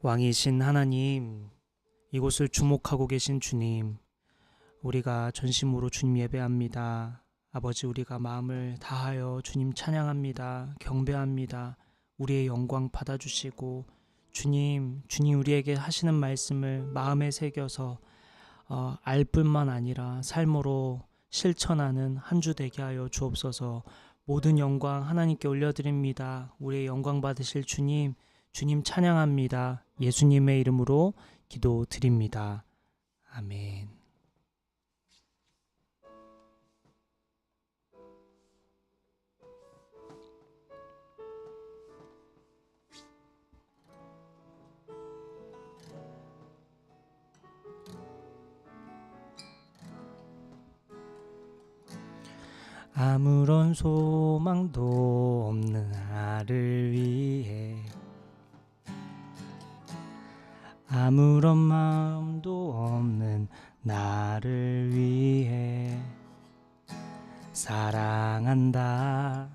왕이신 하나님, 이곳을 주목하고 계신 주님, 우리가 전심으로 주님 예배합니다. 아버지, 우리가 마음을 다하여 주님 찬양합니다. 경배합니다. 우리의 영광 받아주시고 주님 우리에게 하시는 말씀을 마음에 새겨서 알 뿐만 아니라 삶으로 실천하는 한 주 되게 하여 주옵소서. 모든 영광 하나님께 올려드립니다. 우리의 영광 받으실 주님 찬양합니다. 예수님의 이름으로 기도드립니다. 아멘. 아무런 소망도 없는 나를 위해, 아무런 마음도 없는 나를 위해 사랑한다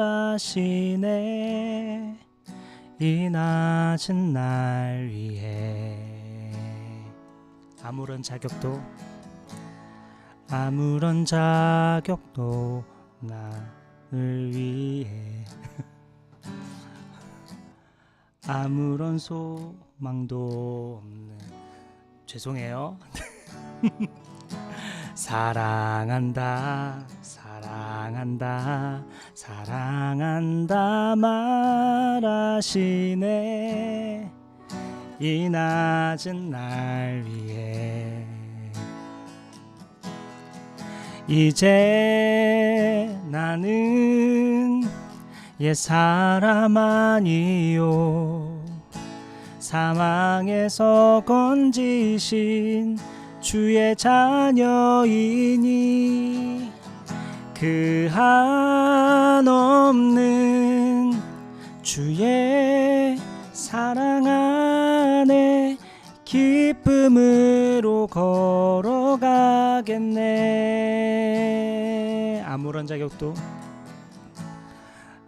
말하시네. 이 낮은 날 위해 아무런 자격도 나를 위해 아무런 소망도 없는, 죄송해요. 사랑한다 말하시네. 이 낮은 날 위해 이제 나는 옛사람 아니요, 사망에서 건지신 주의 자녀이니 그 한없는 주의 사랑 안에 기쁨으로 걸어가겠네.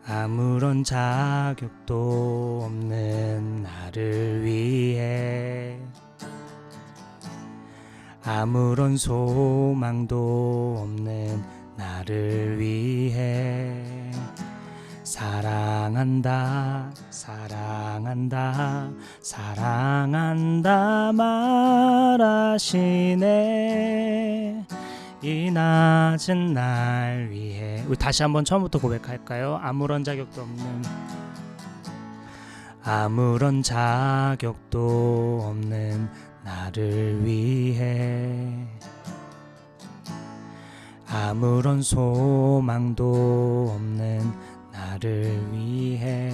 아무런 자격도 없는 나를 위해, 아무런 소망도 없는 나를 위해 사랑한다 말하시네. 이 낮은 날 위해. 우리 다시 한번 처음부터 고백할까요? 아무런 자격도 없는 나를 위해, 아무런 소망도 없는 나를 위해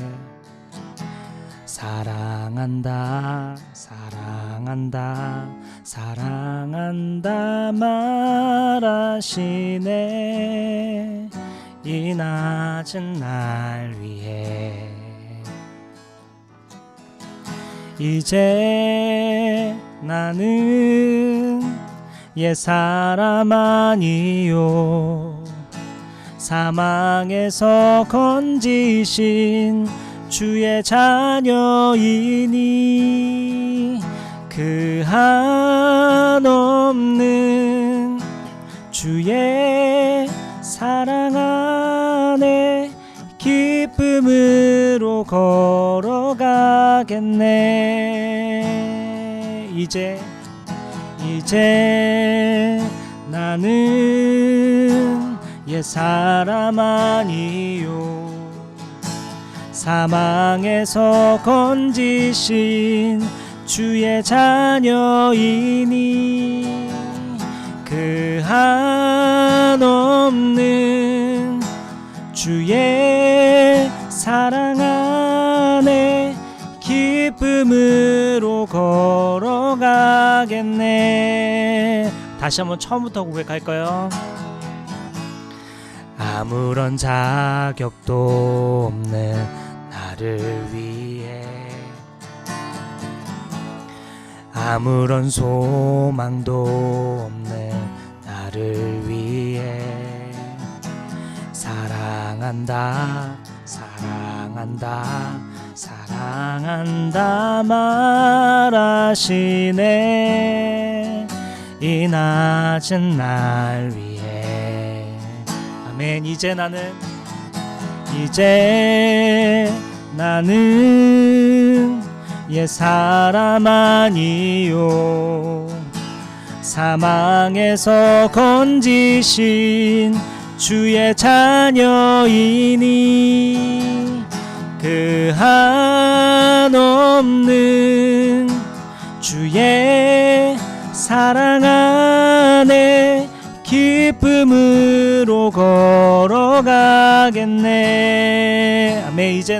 사랑한다 말하시네. 이 낮은 날 위해 이제 나는 옛사람 아니요, 사망에서 건지신 주의 자녀이니 그 한없는 주의 사랑 안에 기쁨으로 걸어가겠네. 이제 나는 옛사람 아니요, 사망에서 건지신 주의 자녀이니 그 한없는 주의 사랑 안에 기쁨으로 걸어가겠네. 다시 한번 처음부터 고백할까요? 아무런 자격도 없는 나를 위해, 아무런 소망도 없는 나를 위해 사랑한다 사랑한다 사랑한다 말하시네 이 낮은 날 위해. 아멘. 이제 나는 옛사람 아니요 사망에서 건지신 주의 자녀이니 그 한없는 주의 사랑 안에 기쁨으로 걸어가겠네. 아멘. 이제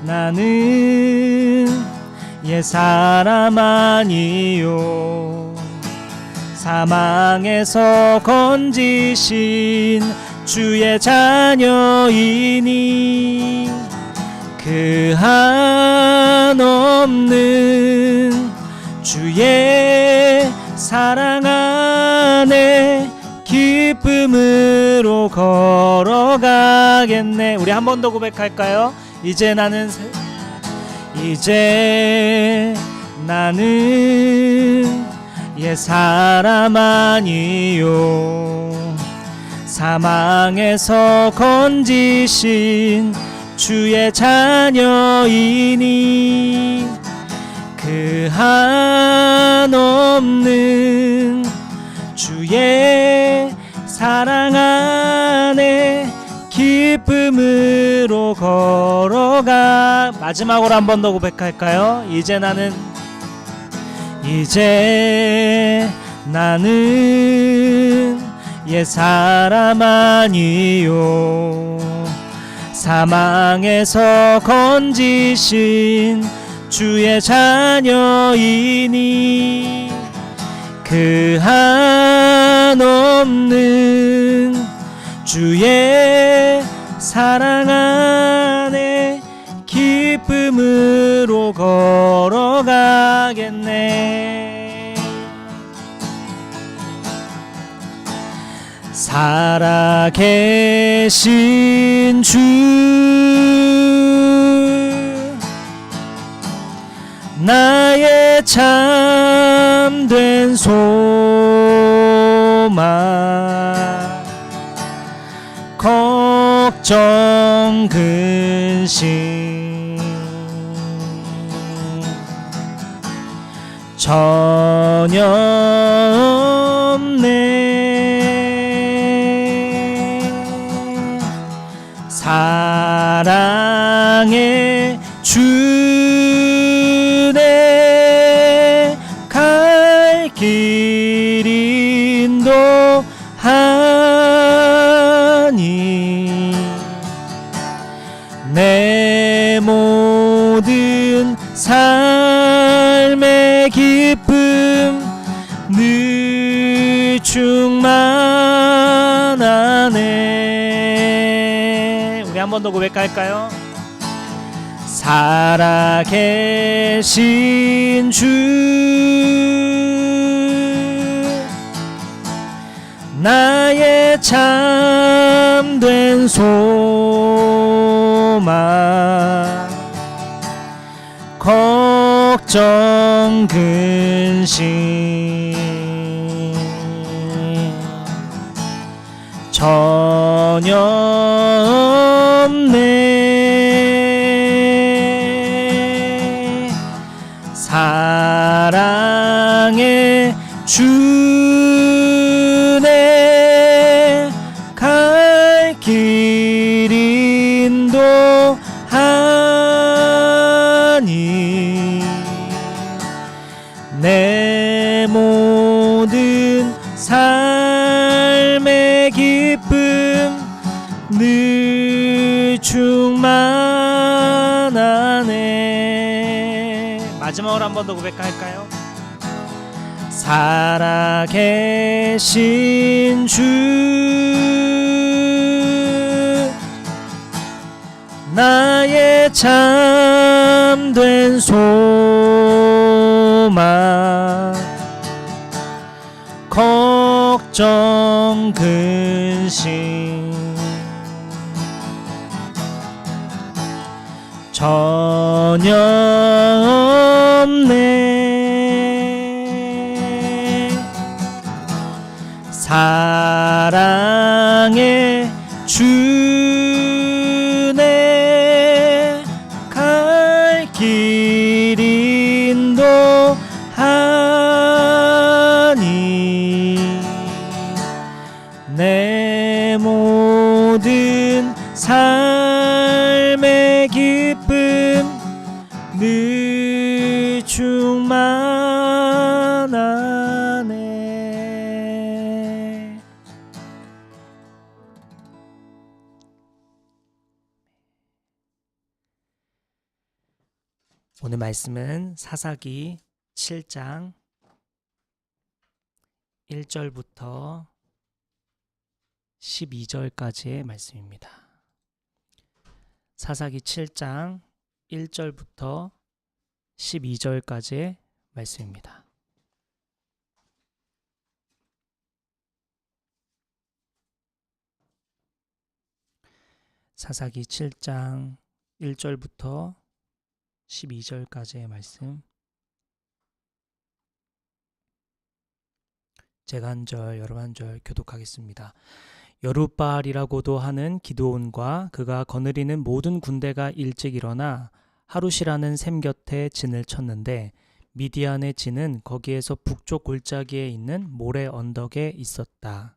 나는 옛사람 아니요 사망에서 건지신 주의 자녀이니 그 한없는 주의 사랑 안에 기쁨으로 걸어가겠네. 우리 한 번 더 고백할까요? 이제 나는 옛사람 아니요 사망에서 건지신 주의 자녀이니 그 한없는 주의 사랑 안에 기쁨으로 걸어가. 마지막으로 한 번 더 고백할까요? 이제 나는 옛사람 아니요 사망에서 건지신 주의 자녀이니 그 한없는 주의 사랑 안에 기쁨으로 걸어가겠네. 살아계신 주 나의 참된 소망 걱정 근심 전혀 없네. 사랑의 주내 갈 길 인도하니 내 모든 삶의 기쁨 늘 충만하네. 우리 한 번 더 고백할까요? 살아계신 주 나의 참된 소망 걱정 근심 전혀 없네. 사랑의 주내 갈 길 인도하니 내 모든 삶의 기쁨 늘 충만하네. 마지막으로 한 번 더 고백할까요? 살아계신 주 나의 참된 소망 걱정 걱정 근심 전혀 없네. 사랑의 주네 갈 길 인도하니 내 모든 삶의 기쁨 늘 충만하네. 오늘 말씀은 사사기 7장 1절부터 12절까지의 말씀입니다. 사사기 7장 1절부터 12절까지의 말씀입니다. 사사기 7장 1절부터 12절까지의 말씀, 제가 한 절, 여러분 한 절 교독하겠습니다. 여룻바알이라고도 하는 기드온과 그가 거느리는 모든 군대가 일찍 일어나 하룻이라는 샘 곁에 진을 쳤는데 미디안의 진은 거기에서 북쪽 골짜기에 있는 모래 언덕에 있었다.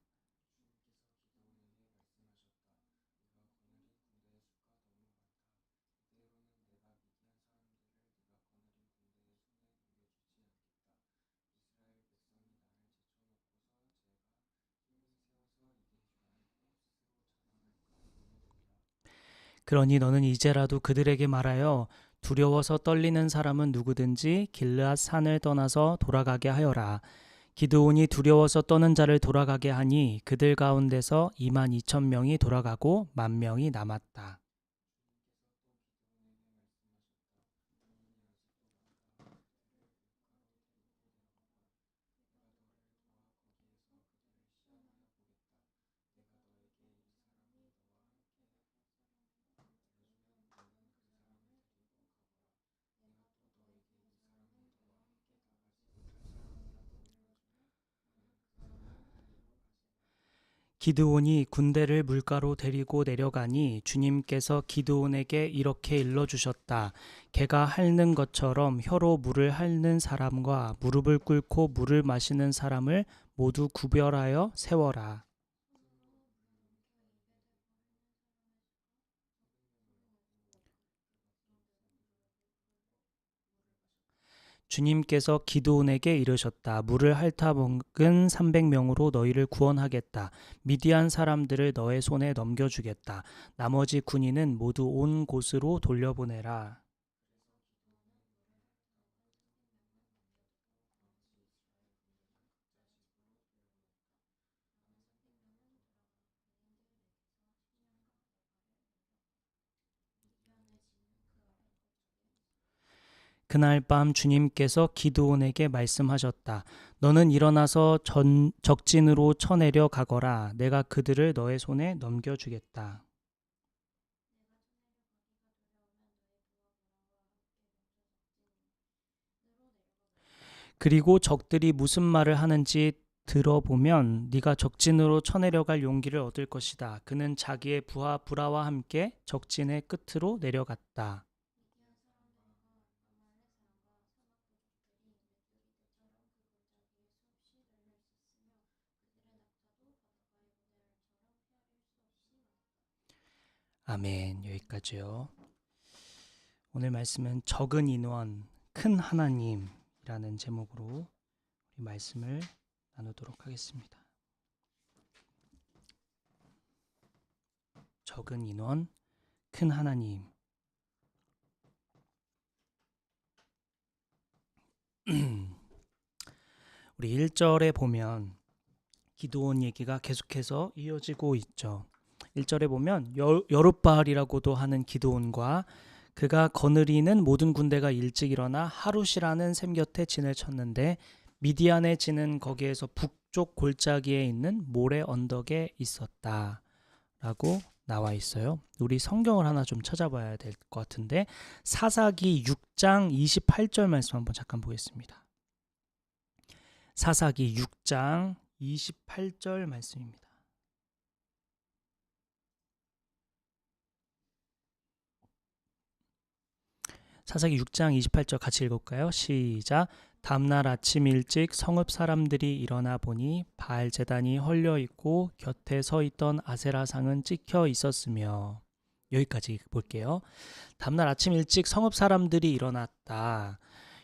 그러니 너는 이제라도 그들에게 말하여 두려워서 떨리는 사람은 누구든지 길르앗 산을 떠나서 돌아가게 하여라. 기드온이 두려워서 떠는 자를 돌아가게 하니 그들 가운데서 22,000명이 돌아가고 10,000명이 남았다. 기드온이 군대를 물가로 데리고 내려가니 주님께서 기드온에게 이렇게 일러주셨다. 개가 핥는 것처럼 혀로 물을 핥는 사람과 무릎을 꿇고 물을 마시는 사람을 모두 구별하여 세워라. 주님께서 기드온에게 이르셨다. 물을 핥아먹은 300명으로 너희를 구원하겠다. 미디안 사람들을 너의 손에 넘겨주겠다. 나머지 군인은 모두 온 곳으로 돌려보내라. 그날 밤 주님께서 기드온에게 말씀하셨다. 너는 일어나서 적진으로 쳐내려 가거라. 내가 그들을 너의 손에 넘겨주겠다. 그리고 적들이 무슨 말을 하는지 들어보면 네가 적진으로 쳐내려갈 용기를 얻을 것이다. 그는 자기의 부하 브라와 함께 적진의 끝으로 내려갔다. 아멘. 여기까지요. 오늘 말씀은 적은 인원, 큰 하나님이라는 제목으로 우리 말씀을 나누도록 하겠습니다. 적은 인원, 큰 하나님. 우리 1절에 보면 기드온 얘기가 계속해서 이어지고 있죠. 1절에 보면 여룻바알이라고도 하는 기드온과 그가 거느리는 모든 군대가 일찍 일어나 하룻이라는 샘 곁에 진을 쳤는데 미디안의 진은 거기에서 북쪽 골짜기에 있는 모래 언덕에 있었다 라고 나와 있어요. 우리 성경을 하나 좀 찾아봐야 될 것 같은데 사사기 6장 28절 말씀 한번 잠깐 보겠습니다. 사사기 6장 28절 말씀입니다. 사사기 6장 28절 같이 읽을까요? 시작. 다음날 아침 일찍 성읍 사람들이 일어나 보니 바알 제단이 헐려 있고 곁에 서 있던 아세라상은 찍혀 있었으며. 여기까지 볼게요. 다음날 아침 일찍 성읍 사람들이 일어났다.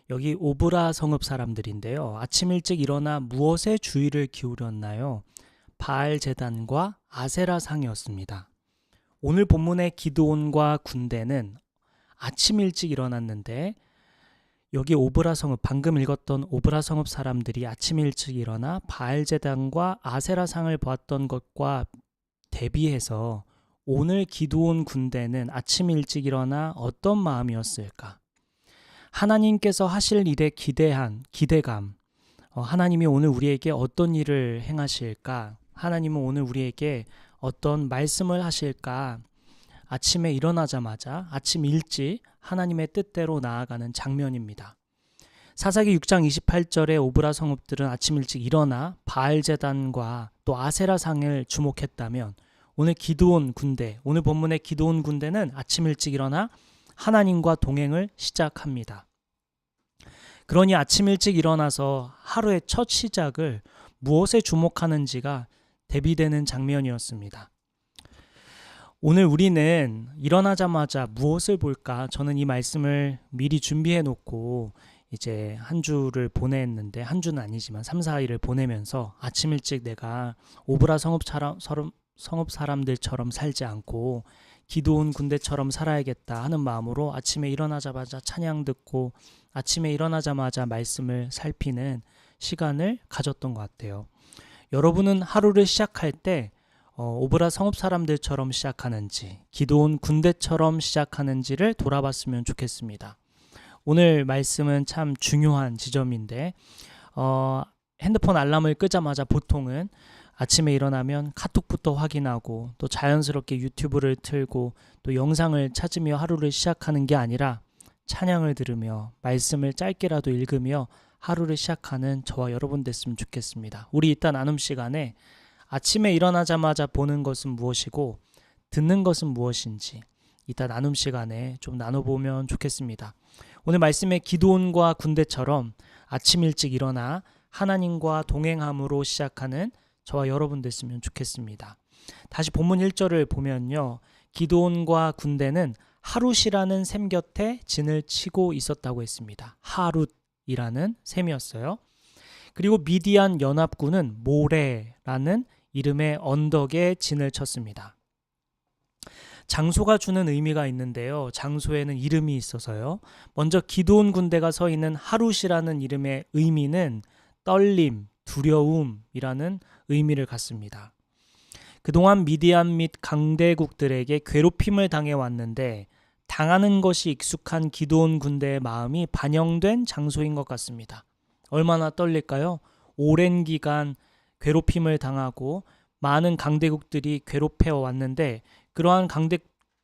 여기 오브라 성읍 사람들인데요. 아침 일찍 일어나 무엇에 주의를 기울였나요? 바알 제단과 아세라상이었습니다. 오늘 본문의 기드온과 군대는 아침 일찍 일어났는데 여기 오브라 성읍, 방금 읽었던 오브라 성읍 사람들이 아침 일찍 일어나 바알 제단과 아세라상을 보았던 것과 대비해서 오늘 기드온 군대는 아침 일찍 일어나 어떤 마음이었을까? 하나님께서 하실 일에 기대감, 하나님이 오늘 우리에게 어떤 일을 행하실까? 하나님은 오늘 우리에게 어떤 말씀을 하실까? 아침에 일어나자마자 아침 일찍 하나님의 뜻대로 나아가는 장면입니다. 사사기 6장 28절에 오브라 성읍들은 아침 일찍 일어나 바알 제단과 또 아세라 상을 주목했다면 오늘 기드온 군대, 오늘 본문의 기드온 군대는 아침 일찍 일어나 하나님과 동행을 시작합니다. 그러니 아침 일찍 일어나서 하루의 첫 시작을 무엇에 주목하는지가 대비되는 장면이었습니다. 오늘 우리는 일어나자마자 무엇을 볼까? 저는 이 말씀을 미리 준비해 놓고 이제 한 주를 보냈는데, 한 주는 아니지만 3, 4일을 보내면서 아침 일찍 내가 오브라 성읍 사람들처럼 살지 않고 기드온 군대처럼 살아야겠다 하는 마음으로 아침에 일어나자마자 찬양 듣고 아침에 일어나자마자 말씀을 살피는 시간을 가졌던 것 같아요. 여러분은 하루를 시작할 때 오브라 성읍 사람들처럼 시작하는지 기드온 군대처럼 시작하는지를 돌아봤으면 좋겠습니다. 오늘 말씀은 참 중요한 지점인데 핸드폰 알람을 끄자마자 보통은 아침에 일어나면 카톡부터 확인하고 또 자연스럽게 유튜브를 틀고 또 영상을 찾으며 하루를 시작하는 게 아니라 찬양을 들으며 말씀을 짧게라도 읽으며 하루를 시작하는 저와 여러분 됐으면 좋겠습니다. 우리 이따 나눔 시간에 아침에 일어나자마자 보는 것은 무엇이고 듣는 것은 무엇인지 이따 나눔 시간에 좀 나눠보면 좋겠습니다. 오늘 말씀의 기드온과 군대처럼 아침 일찍 일어나 하나님과 동행함으로 시작하는 저와 여러분 됐으면 좋겠습니다. 다시 본문 1절을 보면요. 기드온과 군대는 하룻이라는 샘 곁에 진을 치고 있었다고 했습니다. 하룻이라는 샘이었어요. 그리고 미디안 연합군은 모레라는 이름의 언덕에 진을 쳤습니다. 장소가 주는 의미가 있는데요. 장소에는 이름이 있어서요. 먼저 기드온 군대가 서 있는 하룻이라는 이름의 의미는 떨림, 두려움이라는 의미를 갖습니다. 그동안 미디안 및 강대국들에게 괴롭힘을 당해왔는데 당하는 것이 익숙한 기드온 군대의 마음이 반영된 장소인 것 같습니다. 얼마나 떨릴까요? 오랜 기간 괴롭힘을 당하고 많은 강대국들이 괴롭혀 왔는데 그러한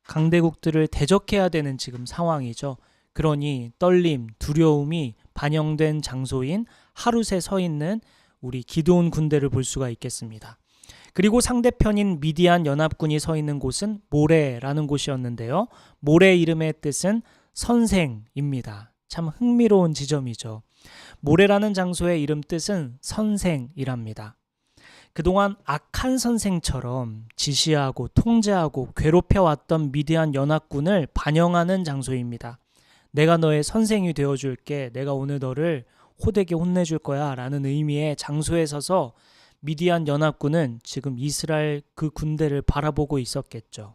강대국들을 대적해야 되는 지금 상황이죠. 그러니 떨림, 두려움이 반영된 장소인 하룻에 서 있는 우리 기드온 군대를 볼 수가 있겠습니다. 그리고 상대편인 미디안 연합군이 서 있는 곳은 모레라는 곳이었는데요. 모레 이름의 뜻은 선생입니다. 참 흥미로운 지점이죠. 모레라는 장소의 이름 뜻은 선생이랍니다. 그동안 악한 선생처럼 지시하고 통제하고 괴롭혀왔던 미디안 연합군을 반영하는 장소입니다. 내가 너의 선생이 되어줄게. 내가 오늘 너를 호되게 혼내줄 거야 라는 의미의 장소에 서서 미디안 연합군은 지금 이스라엘 그 군대를 바라보고 있었겠죠.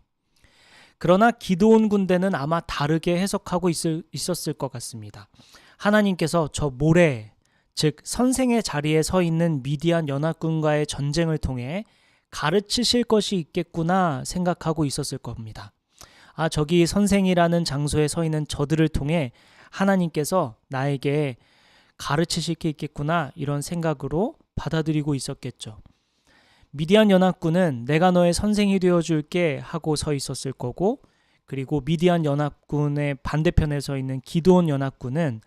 그러나 기드온 군대는 아마 다르게 해석하고 있었을 것 같습니다. 하나님께서 저 모레, 즉 선생의 자리에 서 있는 미디안 연합군과의 전쟁을 통해 가르치실 것이 있겠구나 생각하고 있었을 겁니다. 아, 저기 선생이라는 장소에 서 있는 저들을 통해 하나님께서 나에게 가르치실 게 있겠구나 이런 생각으로 받아들이고 있었겠죠. 미디안 연합군은 내가 너의 선생이 되어줄게 하고 서 있었을 거고, 그리고 미디안 연합군의 반대편에 서 있는 기드온 연합군은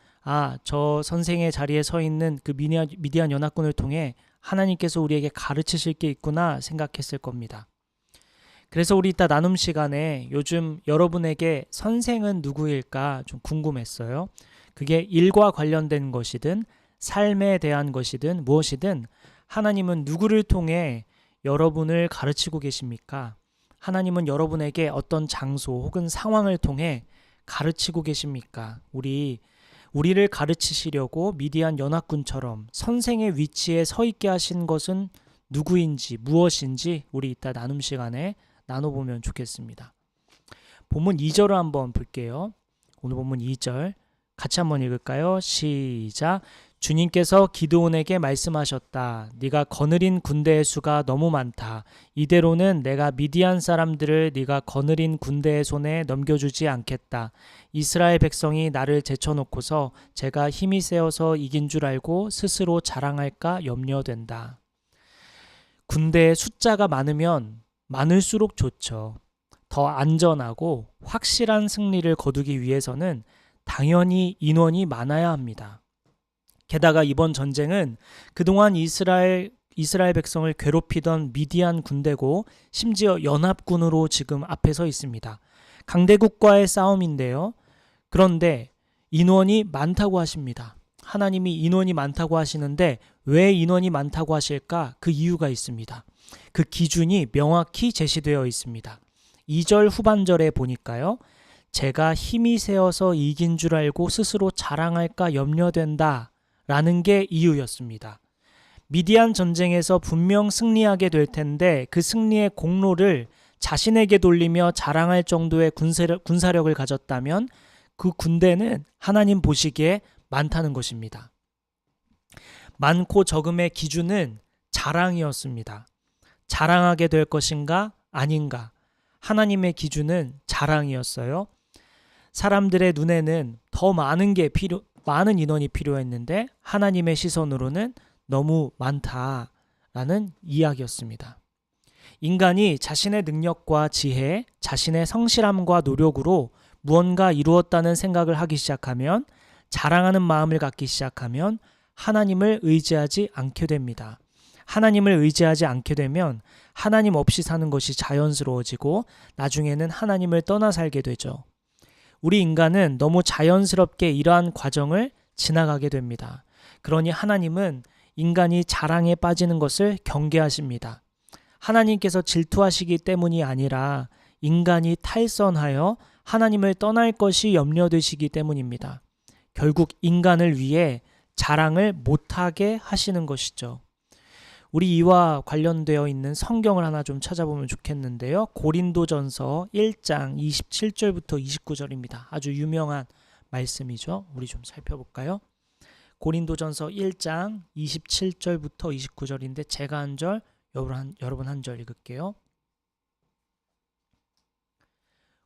저 선생의 자리에 서 있는 그 미디안 연합군을 통해 하나님께서 우리에게 가르치실 게 있구나 생각했을 겁니다. 그래서 우리 이따 나눔 시간에 요즘 여러분에게 선생은 누구일까 좀 궁금했어요. 그게 일과 관련된 것이든 삶에 대한 것이든 무엇이든 하나님은 누구를 통해 여러분을 가르치고 계십니까? 하나님은 여러분에게 어떤 장소 혹은 상황을 통해 가르치고 계십니까? 우리를 가르치시려고 미디안 연합군처럼 선생의 위치에 서 있게 하신 것은 누구인지 무엇인지 우리 이따 나눔 시간에 나눠보면 좋겠습니다. 본문 2절을 한번 볼게요. 오늘 본문 2절 같이 한번 읽을까요? 시작. 주님께서 기드온에게 말씀하셨다. 네가 거느린 군대의 수가 너무 많다. 이대로는 내가 미디안 사람들을 네가 거느린 군대의 손에 넘겨주지 않겠다. 이스라엘 백성이 나를 제쳐놓고서 제가 힘이 세어서 이긴 줄 알고 스스로 자랑할까 염려된다. 군대의 숫자가 많으면 많을수록 좋죠. 더 안전하고 확실한 승리를 거두기 위해서는 당연히 인원이 많아야 합니다. 게다가 이번 전쟁은 그동안 이스라엘 백성을 괴롭히던 미디안 군대고 심지어 연합군으로 지금 앞에 서 있습니다. 강대국과의 싸움인데요. 그런데 인원이 많다고 하십니다. 하나님이 인원이 많다고 하시는데 왜 인원이 많다고 하실까? 그 이유가 있습니다. 그 기준이 명확히 제시되어 있습니다. 2절 후반절에 보니까요. 제가 힘이 세어서 이긴 줄 알고 스스로 자랑할까 염려된다 라는 게 이유였습니다. 미디안 전쟁에서 분명 승리하게 될 텐데 그 승리의 공로를 자신에게 돌리며 자랑할 정도의 군사력을 가졌다면 그 군대는 하나님 보시기에 많다는 것입니다. 많고 적음의 기준은 자랑이었습니다. 자랑하게 될 것인가 아닌가. 하나님의 기준은 자랑이었어요. 사람들의 눈에는 더 많은 인원이 필요했는데 하나님의 시선으로는 너무 많다라는 이야기였습니다. 인간이 자신의 능력과 지혜, 자신의 성실함과 노력으로 무언가 이루었다는 생각을 하기 시작하면, 자랑하는 마음을 갖기 시작하면 하나님을 의지하지 않게 됩니다. 하나님을 의지하지 않게 되면 하나님 없이 사는 것이 자연스러워지고 나중에는 하나님을 떠나 살게 되죠. 우리 인간은 너무 자연스럽게 이러한 과정을 지나가게 됩니다. 그러니 하나님은 인간이 자랑에 빠지는 것을 경계하십니다. 하나님께서 질투하시기 때문이 아니라 인간이 탈선하여 하나님을 떠날 것이 염려되시기 때문입니다. 결국 인간을 위해 자랑을 못하게 하시는 것이죠. 우리 이와 관련되어 있는 성경을 하나 좀 찾아보면 좋겠는데요. 고린도전서 1장 27절부터 29절입니다. 아주 유명한 말씀이죠. 우리 좀 살펴볼까요? 고린도전서 1장 27절부터 29절인데 제가 한 절, 여러분 한 절 읽을게요.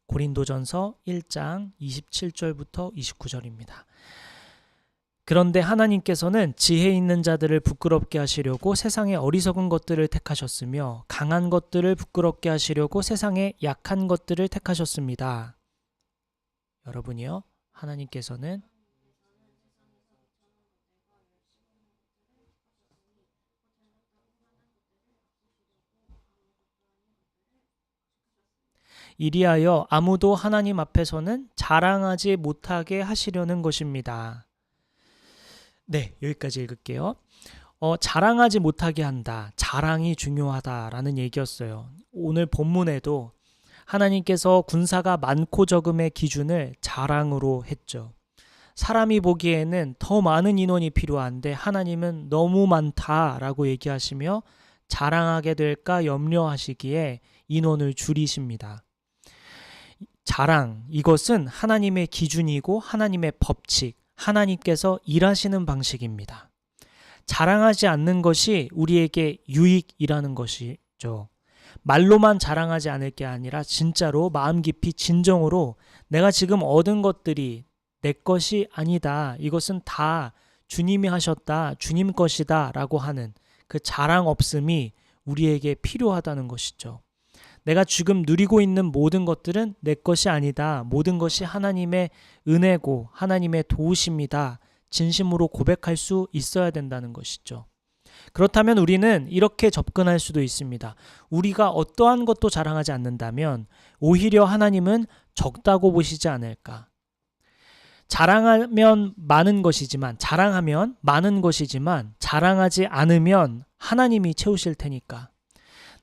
고린도전서 1장 27절부터 29절입니다. 그런데 하나님께서는 지혜 있는 자들을 부끄럽게 하시려고 세상의 어리석은 것들을 택하셨으며 강한 것들을 부끄럽게 하시려고 세상의 약한 것들을 택하셨습니다. 여러분이요, 하나님께서는 이리하여 아무도 하나님 앞에서는 자랑하지 못하게 하시려는 것입니다. 네, 여기까지 읽을게요. 자랑하지 못하게 한다. 자랑이 중요하다라는 얘기였어요. 오늘 본문에도 하나님께서 군사가 많고 적음의 기준을 자랑으로 했죠. 사람이 보기에는 더 많은 인원이 필요한데 하나님은 너무 많다라고 얘기하시며 자랑하게 될까 염려하시기에 인원을 줄이십니다. 자랑, 이것은 하나님의 기준이고 하나님의 법칙, 하나님께서 일하시는 방식입니다. 자랑하지 않는 것이 우리에게 유익이라는 것이죠. 말로만 자랑하지 않을 게 아니라 진짜로 마음 깊이 진정으로 내가 지금 얻은 것들이 내 것이 아니다. 이것은 다 주님이 하셨다, 주님 것이다 라고 하는 그 자랑 없음이 우리에게 필요하다는 것이죠. 내가 지금 누리고 있는 모든 것들은 내 것이 아니다. 모든 것이 하나님의 은혜고 하나님의 도우심이다. 진심으로 고백할 수 있어야 된다는 것이죠. 그렇다면 우리는 이렇게 접근할 수도 있습니다. 우리가 어떠한 것도 자랑하지 않는다면 오히려 하나님은 적다고 보시지 않을까. 자랑하면 많은 것이지만 자랑하지 않으면 하나님이 채우실 테니까.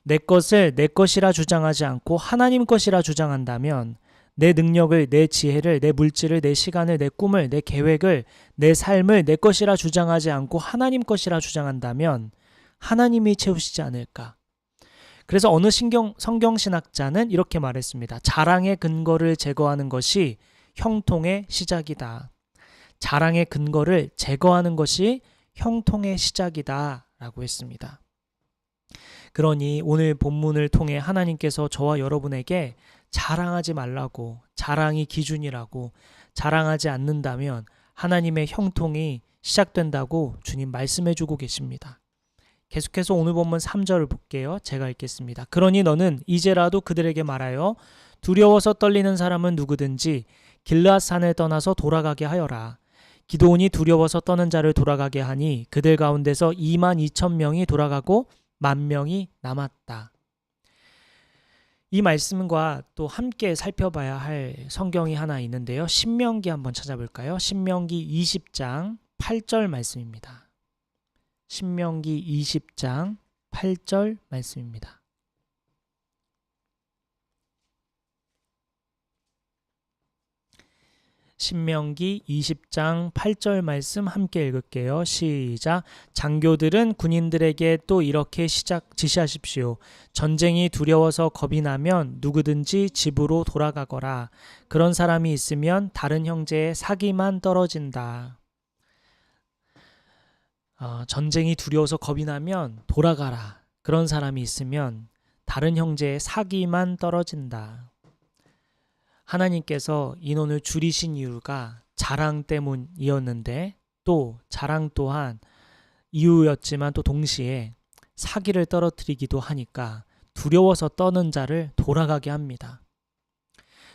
내 것을 내 것이라 주장하지 않고 하나님 것이라 주장한다면 내 능력을, 내 지혜를, 내 물질을, 내 시간을, 내 꿈을, 내 계획을, 내 삶을 내 것이라 주장하지 않고 하나님 것이라 주장한다면 하나님이 채우시지 않을까. 그래서 어느 성경신학자는 이렇게 말했습니다. 자랑의 근거를 제거하는 것이 형통의 시작이다. 자랑의 근거를 제거하는 것이 형통의 시작이다 라고 했습니다. 그러니 오늘 본문을 통해 하나님께서 저와 여러분에게 자랑하지 말라고, 자랑이 기준이라고, 자랑하지 않는다면 하나님의 형통이 시작된다고 주님 말씀해주고 계십니다. 계속해서 오늘 본문 3절을 볼게요. 제가 읽겠습니다. 그러니 너는 이제라도 그들에게 말하여 두려워서 떨리는 사람은 누구든지 길르앗산을 떠나서 돌아가게 하여라. 기드온이 두려워서 떠는 자를 돌아가게 하니 그들 가운데서 22,000명이 돌아가고 10,000명이 남았다. 이 말씀과 또 함께 살펴봐야 할 성경이 하나 있는데요. 신명기 한번 찾아볼까요? 신명기 20장 8절 말씀입니다. 신명기 20장 8절 말씀입니다. 신명기 20장 8절 말씀 함께 읽을게요. 시작. 장교들은 군인들에게 또 이렇게 지시하십시오. 전쟁이 두려워서 겁이 나면 누구든지 집으로 돌아가거라. 그런 사람이 있으면 다른 형제의 사기만 떨어진다. 전쟁이 두려워서 겁이 나면 돌아가라. 그런 사람이 있으면 다른 형제의 사기만 떨어진다. 하나님께서 인원을 줄이신 이유가 자랑 때문이었는데 또 자랑 또한 이유였지만 또 동시에 사기를 떨어뜨리기도 하니까 두려워서 떠는 자를 돌아가게 합니다.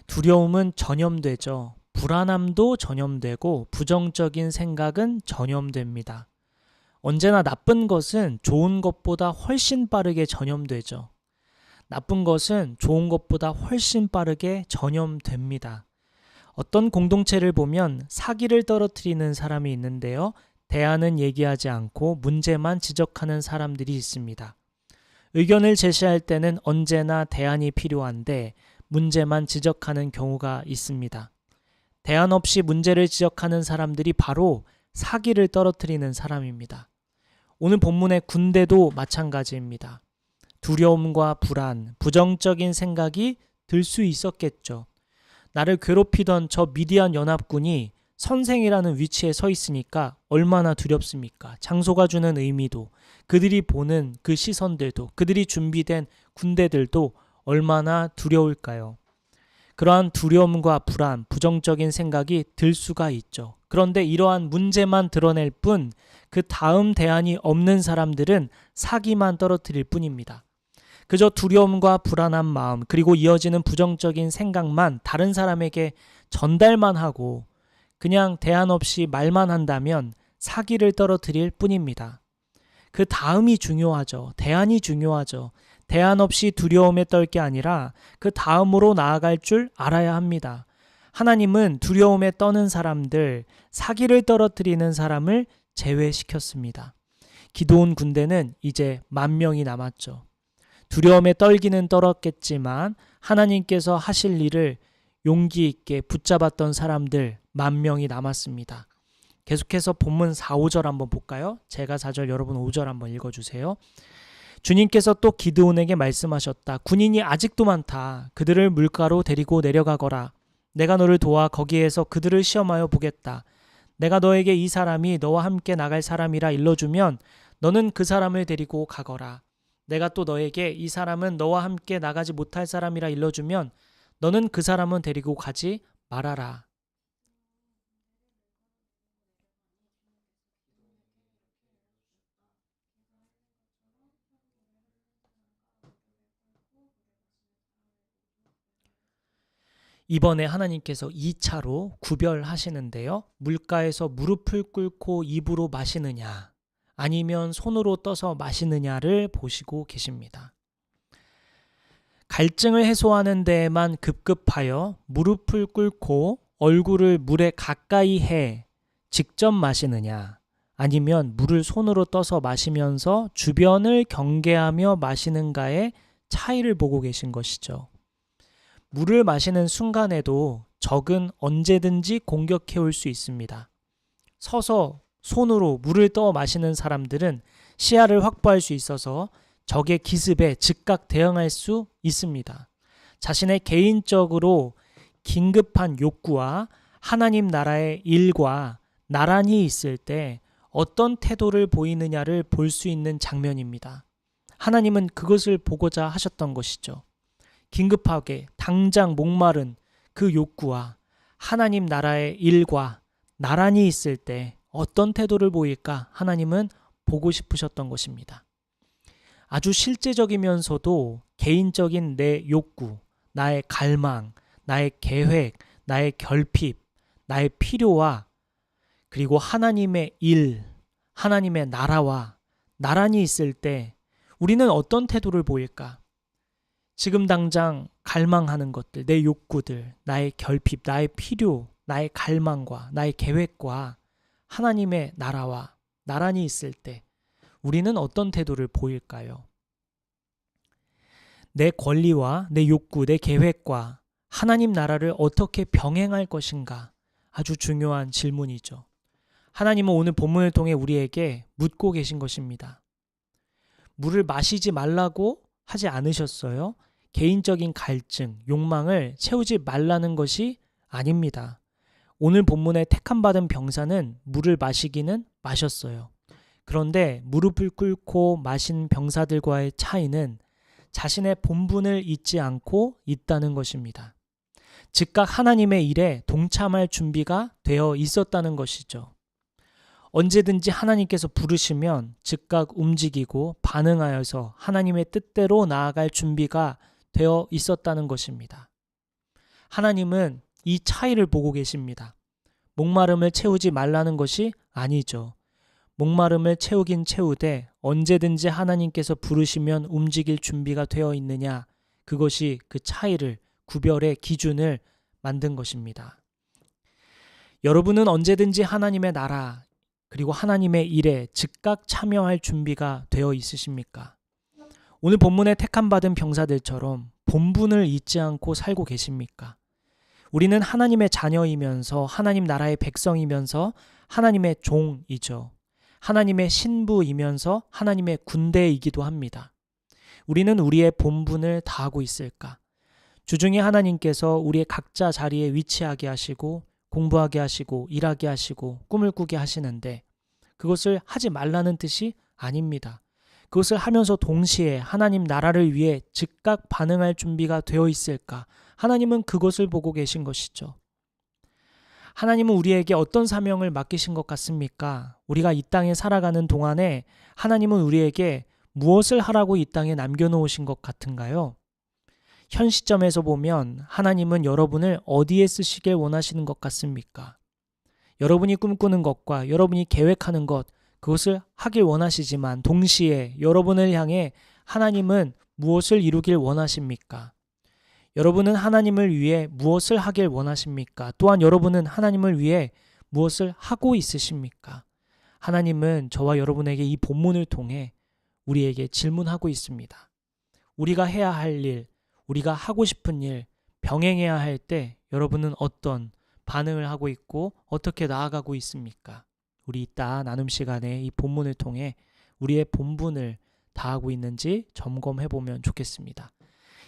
두려움은 전염되죠. 불안함도 전염되고 부정적인 생각은 전염됩니다. 언제나 나쁜 것은 좋은 것보다 훨씬 빠르게 전염되죠. 나쁜 것은 좋은 것보다 훨씬 빠르게 전염됩니다. 어떤 공동체를 보면 사기를 떨어뜨리는 사람이 있는데요. 대안은 얘기하지 않고 문제만 지적하는 사람들이 있습니다. 의견을 제시할 때는 언제나 대안이 필요한데 문제만 지적하는 경우가 있습니다. 대안 없이 문제를 지적하는 사람들이 바로 사기를 떨어뜨리는 사람입니다. 오늘 본문의 군대도 마찬가지입니다. 두려움과 불안, 부정적인 생각이 들 수 있었겠죠. 나를 괴롭히던 저 미디안 연합군이 선생이라는 위치에 서 있으니까 얼마나 두렵습니까? 장소가 주는 의미도, 그들이 보는 그 시선들도, 그들이 준비된 군대들도 얼마나 두려울까요? 그러한 두려움과 불안, 부정적인 생각이 들 수가 있죠. 그런데 이러한 문제만 드러낼 뿐 그 다음 대안이 없는 사람들은 사기만 떨어뜨릴 뿐입니다. 그저 두려움과 불안한 마음 그리고 이어지는 부정적인 생각만 다른 사람에게 전달만 하고 그냥 대안 없이 말만 한다면 사기를 떨어뜨릴 뿐입니다. 그 다음이 중요하죠. 대안이 중요하죠. 대안 없이 두려움에 떨 게 아니라 그 다음으로 나아갈 줄 알아야 합니다. 하나님은 두려움에 떠는 사람들, 사기를 떨어뜨리는 사람을 제외시켰습니다. 기드온 군대는 이제 10,000명이 남았죠. 두려움에 떨기는 떨었겠지만 하나님께서 하실 일을 용기 있게 붙잡았던 사람들 10,000명이 남았습니다. 계속해서 본문 4, 5절 한번 볼까요? 제가 4절, 여러분 5절 한번 읽어주세요. 주님께서 또 기드온에게 말씀하셨다. 군인이 아직도 많다. 그들을 물가로 데리고 내려가거라. 내가 너를 도와 거기에서 그들을 시험하여 보겠다. 내가 너에게 이 사람이 너와 함께 나갈 사람이라 일러주면 너는 그 사람을 데리고 가거라. 내가 또 너에게 이 사람은 너와 함께 나가지 못할 사람이라 일러주면 너는 그 사람은 데리고 가지 말아라. 이번에 하나님께서 2차로 구별하시는데요. 물가에서 무릎을 꿇고 입으로 마시느냐 아니면 손으로 떠서 마시느냐를 보시고 계십니다. 갈증을 해소하는 데에만 급급하여 무릎을 꿇고 얼굴을 물에 가까이 해 직접 마시느냐 아니면 물을 손으로 떠서 마시면서 주변을 경계하며 마시는가의 차이를 보고 계신 것이죠. 물을 마시는 순간에도 적은 언제든지 공격해올 수 있습니다. 서서 손으로 물을 떠 마시는 사람들은 시야를 확보할 수 있어서 적의 기습에 즉각 대응할 수 있습니다. 자신의 개인적으로 긴급한 욕구와 하나님 나라의 일과 나란히 있을 때 어떤 태도를 보이느냐를 볼 수 있는 장면입니다. 하나님은 그것을 보고자 하셨던 것이죠. 긴급하게 당장 목마른 그 욕구와 하나님 나라의 일과 나란히 있을 때 어떤 태도를 보일까 하나님은 보고 싶으셨던 것입니다. 아주 실제적이면서도 개인적인 내 욕구, 나의 갈망, 나의 계획, 나의 결핍, 나의 필요와 그리고 하나님의 일, 하나님의 나라와 나란히 있을 때 우리는 어떤 태도를 보일까? 지금 당장 갈망하는 것들, 내 욕구들, 나의 결핍, 나의 필요, 나의 갈망과 나의 계획과 하나님의 나라와 나란히 있을 때 우리는 어떤 태도를 보일까요? 내 권리와 내 욕구, 내 계획과 하나님 나라를 어떻게 병행할 것인가? 아주 중요한 질문이죠. 하나님은 오늘 본문을 통해 우리에게 묻고 계신 것입니다. 물을 마시지 말라고 하지 않으셨어요? 개인적인 갈증, 욕망을 채우지 말라는 것이 아닙니다. 오늘 본문에 택함받은 병사는 물을 마시기는 마셨어요. 그런데 무릎을 꿇고 마신 병사들과의 차이는 자신의 본분을 잊지 않고 있다는 것입니다. 즉각 하나님의 일에 동참할 준비가 되어 있었다는 것이죠. 언제든지 하나님께서 부르시면 즉각 움직이고 반응하여서 하나님의 뜻대로 나아갈 준비가 되어 있었다는 것입니다. 하나님은 이 차이를 보고 계십니다. 목마름을 채우지 말라는 것이 아니죠. 목마름을 채우긴 채우되 언제든지 하나님께서 부르시면 움직일 준비가 되어 있느냐, 그것이 그 차이를, 구별의 기준을 만든 것입니다. 여러분은 언제든지 하나님의 나라 그리고 하나님의 일에 즉각 참여할 준비가 되어 있으십니까? 오늘 본문에 택함받은 병사들처럼 본분을 잊지 않고 살고 계십니까? 우리는 하나님의 자녀이면서 하나님 나라의 백성이면서 하나님의 종이죠. 하나님의 신부이면서 하나님의 군대이기도 합니다. 우리는 우리의 본분을 다하고 있을까? 주중에 하나님께서 우리의 각자 자리에 위치하게 하시고 공부하게 하시고 일하게 하시고 꿈을 꾸게 하시는데 그것을 하지 말라는 뜻이 아닙니다. 그것을 하면서 동시에 하나님 나라를 위해 즉각 반응할 준비가 되어 있을까? 하나님은 그것을 보고 계신 것이죠. 하나님은 우리에게 어떤 사명을 맡기신 것 같습니까? 우리가 이 땅에 살아가는 동안에 하나님은 우리에게 무엇을 하라고 이 땅에 남겨놓으신 것 같은가요? 현 시점에서 보면 하나님은 여러분을 어디에 쓰시길 원하시는 것 같습니까? 여러분이 꿈꾸는 것과 여러분이 계획하는 것, 그것을 하길 원하시지만 동시에 여러분을 향해 하나님은 무엇을 이루길 원하십니까? 여러분은 하나님을 위해 무엇을 하길 원하십니까? 또한 여러분은 하나님을 위해 무엇을 하고 있으십니까? 하나님은 저와 여러분에게 이 본문을 통해 우리에게 질문하고 있습니다. 우리가 해야 할 일, 우리가 하고 싶은 일, 병행해야 할 때 여러분은 어떤 반응을 하고 있고 어떻게 나아가고 있습니까? 우리 이따 나눔 시간에 이 본문을 통해 우리의 본분을 다하고 있는지 점검해 보면 좋겠습니다.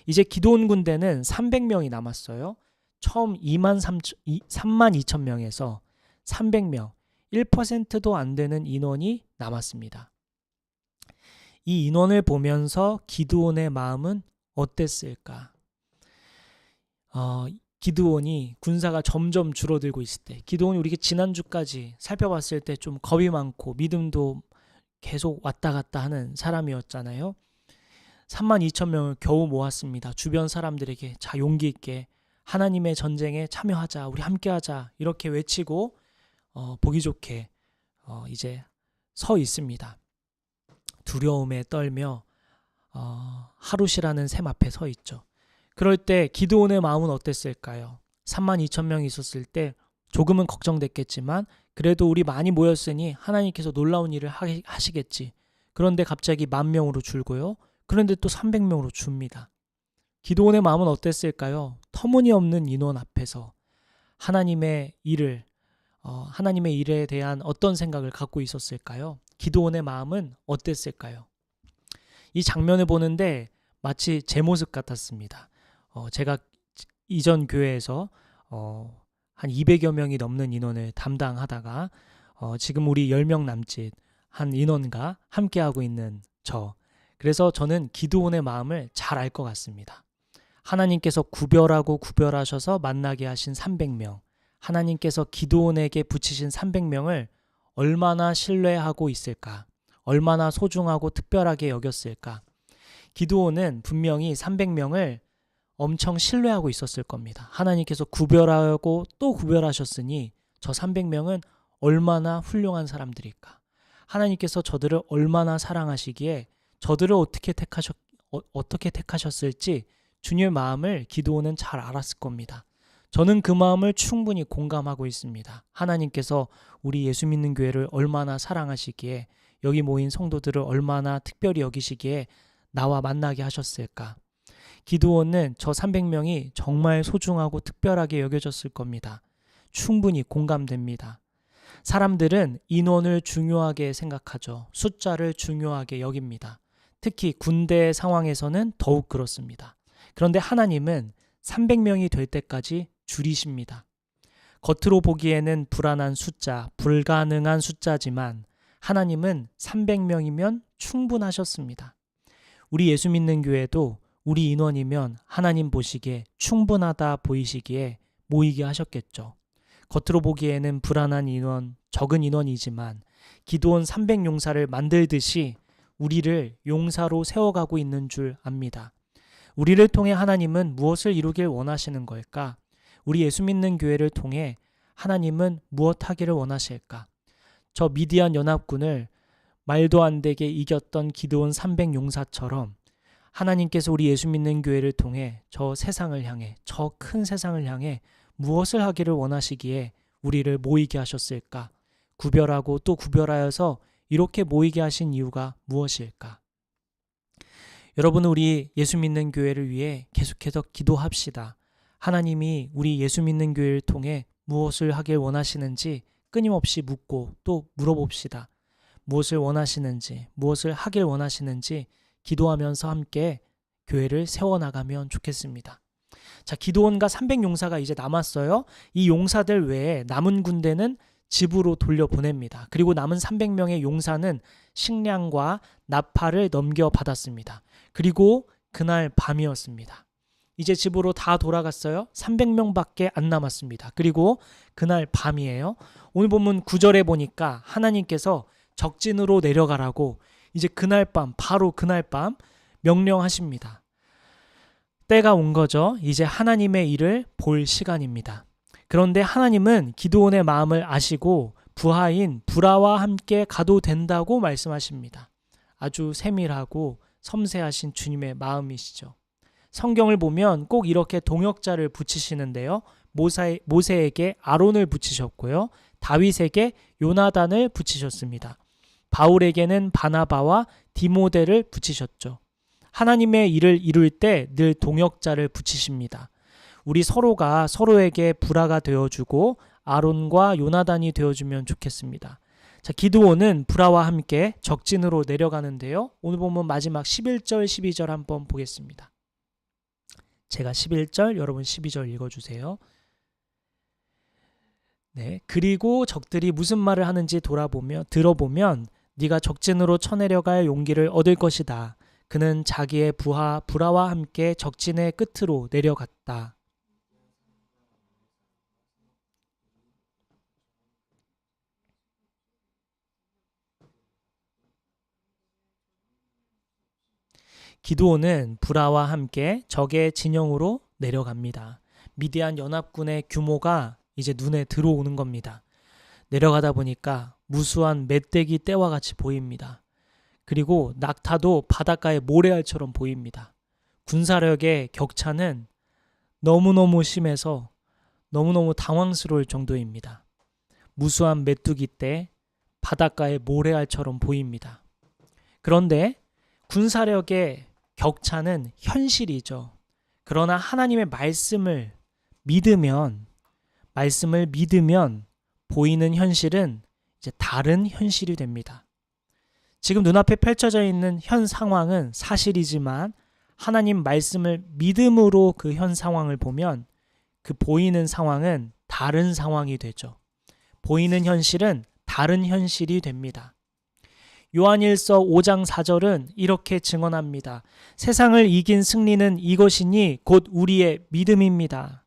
이제 기드온 군대는 300명이 남았어요. 처음 32,000명에서 300명, 1%도 안 되는 인원이 남았습니다. 이 인원을 보면서 기드온의 마음은 어땠을까? 기드온이 군사가 점점 줄어들고 있을 때, 기드온이 우리가 지난주까지 살펴봤을 때 좀 겁이 많고 믿음도 계속 왔다 갔다 하는 사람이었잖아요. 32,000명을 겨우 모았습니다. 주변 사람들에게 자, 용기 있게 하나님의 전쟁에 참여하자, 우리 함께하자 이렇게 외치고 보기 좋게 이제 서 있습니다. 두려움에 떨며 하룻이라는 샘 앞에 서 있죠. 그럴 때 기드온의 마음은 어땠을까요? 32,000명이 있었을 때 조금은 걱정됐겠지만 그래도 우리 많이 모였으니 하나님께서 놀라운 일을 하시겠지. 그런데 갑자기 10,000명으로 줄고요. 그런데 또 300명으로 줍니다. 기드온의 마음은 어땠을까요? 터무니없는 인원 앞에서 하나님의 일에 대한 어떤 생각을 갖고 있었을까요? 기드온의 마음은 어땠을까요? 이 장면을 보는데 마치 제 모습 같았습니다. 제가 이전 교회에서 한 200여 명이 넘는 인원을 담당하다가 지금 우리 10명 남짓 한 인원과 함께하고 있는 그래서 저는 기드온의 마음을 잘 알 것 같습니다. 하나님께서 구별하고 구별하셔서 만나게 하신 300명, 하나님께서 기드온에게 붙이신 300명을 얼마나 신뢰하고 있을까? 얼마나 소중하고 특별하게 여겼을까? 기드온은 분명히 300명을 엄청 신뢰하고 있었을 겁니다. 하나님께서 구별하고 또 구별하셨으니 저 300명은 얼마나 훌륭한 사람들일까? 하나님께서 저들을 얼마나 사랑하시기에 저들을 어떻게 택하셨을지 주님의 마음을 기드온은 잘 알았을 겁니다. 저는 그 마음을 충분히 공감하고 있습니다. 하나님께서 우리 예수 믿는 교회를 얼마나 사랑하시기에 여기 모인 성도들을 얼마나 특별히 여기시기에 나와 만나게 하셨을까? 기드온은 저 300명이 정말 소중하고 특별하게 여겨졌을 겁니다. 충분히 공감됩니다. 사람들은 인원을 중요하게 생각하죠. 숫자를 중요하게 여깁니다. 특히 군대 상황에서는 더욱 그렇습니다. 그런데 하나님은 300명이 될 때까지 줄이십니다. 겉으로 보기에는 불안한 숫자, 불가능한 숫자지만 하나님은 300명이면 충분하셨습니다. 우리 예수 믿는 교회도 우리 인원이면 하나님 보시기에 충분하다 보이시기에 모이게 하셨겠죠. 겉으로 보기에는 불안한 인원, 적은 인원이지만 기드온 300용사를 만들듯이 우리를 용사로 세워가고 있는 줄 압니다. 우리를 통해 하나님은 무엇을 이루길 원하시는 걸까? 우리 예수 믿는 교회를 통해 하나님은 무엇 하기를 원하실까? 저 미디안 연합군을 말도 안 되게 이겼던 기드온 300용사처럼 하나님께서 우리 예수 믿는 교회를 통해 저 세상을 향해, 저 큰 세상을 향해 무엇을 하기를 원하시기에 우리를 모이게 하셨을까? 구별하고 또 구별하여서 이렇게 모이게 하신 이유가 무엇일까? 여러분, 우리 예수 믿는 교회를 위해 계속해서 기도합시다. 하나님이 우리 예수 믿는 교회를 통해 무엇을 하길 원하시는지 끊임없이 묻고 또 물어봅시다. 무엇을 원하시는지, 무엇을 하길 원하시는지 기도하면서 함께 교회를 세워나가면 좋겠습니다. 자, 기드온과 300용사가 이제 남았어요. 이 용사들 외에 남은 군대는 집으로 돌려보냅니다. 그리고 남은 300명의 용사는 식량과 나팔을 넘겨받았습니다. 그리고 그날 밤이었습니다. 이제 집으로 다 돌아갔어요. 300명밖에 안 남았습니다. 그리고 그날 밤이에요. 오늘 본문 9절에 보니까 하나님께서 적진으로 내려가라고 이제 그날 밤, 바로 그날 밤 명령하십니다. 때가 온 거죠. 이제 하나님의 일을 볼 시간입니다. 그런데 하나님은 기드온의 마음을 아시고 부하인 부라와 함께 가도 된다고 말씀하십니다. 아주 세밀하고 섬세하신 주님의 마음이시죠. 성경을 보면 꼭 이렇게 동역자를 붙이시는데요. 모세에게 아론을 붙이셨고요. 다윗에게 요나단을 붙이셨습니다. 바울에게는 바나바와 디모데를 붙이셨죠. 하나님의 일을 이룰 때 늘 동역자를 붙이십니다. 우리 서로가 서로에게 부라가 되어주고 아론과 요나단이 되어주면 좋겠습니다. 자, 기드온은 부라와 함께 적진으로 내려가는데요. 오늘 보면 마지막 11절, 12절 한번 보겠습니다. 제가 11절, 여러분 12절 읽어주세요. 네, 그리고 적들이 무슨 말을 하는지 들어보면 네가 적진으로 쳐내려갈 용기를 얻을 것이다. 그는 자기의 부하 부라와 함께 적진의 끝으로 내려갔다. 기드온은 부라와 함께 적의 진영으로 내려갑니다. 미디안 연합군의 규모가 이제 눈에 들어오는 겁니다. 내려가다 보니까 무수한 멧돼지 떼와 같이 보입니다. 그리고 낙타도 바닷가의 모래알처럼 보입니다. 군사력의 격차는 너무너무 심해서 너무너무 당황스러울 정도입니다. 무수한 메뚜기 떼, 바닷가의 모래알처럼 보입니다. 그런데 군사력의 격차는 현실이죠. 그러나 하나님의 말씀을 믿으면 보이는 현실은 이제 다른 현실이 됩니다. 지금 눈앞에 펼쳐져 있는 현 상황은 사실이지만 하나님 말씀을 믿음으로 그 현 상황을 보면 그 보이는 상황은 다른 상황이 되죠. 보이는 현실은 다른 현실이 됩니다. 요한일서 5장 4절은 이렇게 증언합니다. 세상을 이긴 승리는 이것이니 곧 우리의 믿음입니다.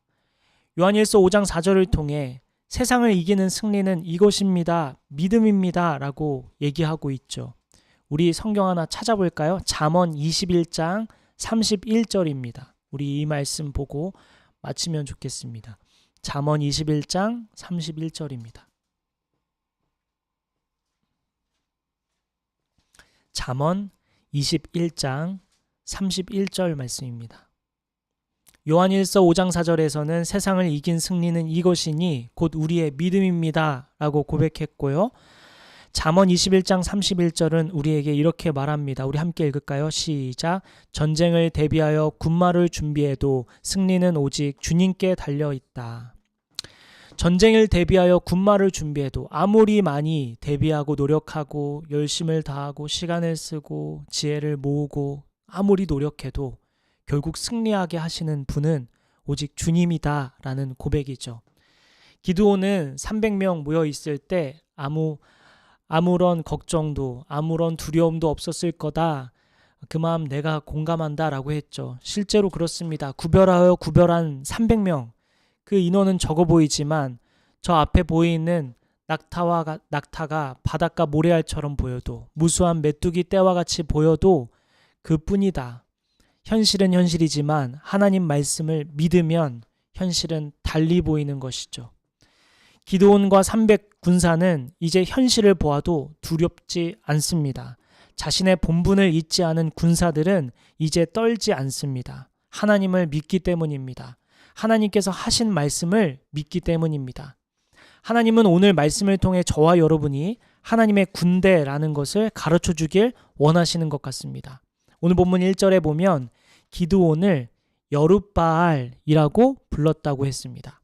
요한일서 5장 4절을 통해 세상을 이기는 승리는 이것입니다. 믿음입니다. 라고 얘기하고 있죠. 우리 성경 하나 찾아볼까요? 잠언 21장 31절입니다. 우리 이 말씀 보고 마치면 좋겠습니다. 잠언 21장 31절입니다. 잠언 21장 31절 말씀입니다. 요한일서 5장 4절에서는 세상을 이긴 승리는 이것이니 곧 우리의 믿음입니다. 라고 고백했고요. 잠언 21장 31절은 우리에게 이렇게 말합니다. 우리 함께 읽을까요? 시작. 전쟁을 대비하여 군마를 준비해도 승리는 오직 주님께 달려있다. 전쟁을 대비하여 군마를 준비해도 아무리 많이 대비하고 노력하고 열심을 다하고 시간을 쓰고 지혜를 모으고 아무리 노력해도 결국 승리하게 하시는 분은 오직 주님이다 라는 고백이죠. 기드온은 300명 모여 있을 때 아무런 걱정도 아무런 두려움도 없었을 거다. 그 마음 내가 공감한다 라고 했죠. 실제로 그렇습니다. 구별하여 구별한 300명. 그 인원은 적어 보이지만 저 앞에 보이는 낙타가 바닷가 모래알처럼 보여도 무수한 메뚜기 떼와 같이 보여도 그뿐이다. 현실은 현실이지만 하나님 말씀을 믿으면 현실은 달리 보이는 것이죠. 기드온과 300 군사는 이제 현실을 보아도 두렵지 않습니다. 자신의 본분을 잊지 않은 군사들은 이제 떨지 않습니다. 하나님을 믿기 때문입니다. 하나님께서 하신 말씀을 믿기 때문입니다. 하나님은 오늘 말씀을 통해 저와 여러분이 하나님의 군대라는 것을 가르쳐 주길 원하시는 것 같습니다. 오늘 본문 1절에 보면 기드온을 여룻바알이라고 불렀다고 했습니다.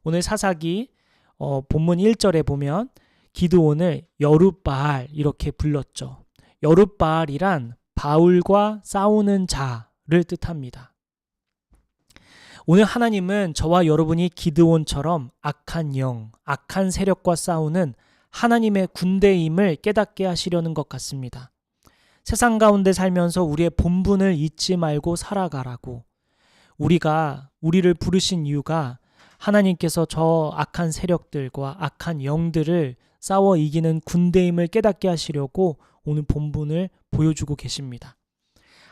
오늘 사사기 본문 1절에 보면 기드온을 여룻바알 이렇게 불렀죠. 여룻바알이란 바울과 싸우는 자를 뜻합니다. 오늘 하나님은 저와 여러분이 기드온처럼 악한 영, 악한 세력과 싸우는 하나님의 군대임을 깨닫게 하시려는 것 같습니다. 세상 가운데 살면서 우리의 본분을 잊지 말고 살아가라고. 우리를 부르신 이유가 하나님께서 저 악한 세력들과 악한 영들을 싸워 이기는 군대임을 깨닫게 하시려고 오늘 본분을 보여주고 계십니다.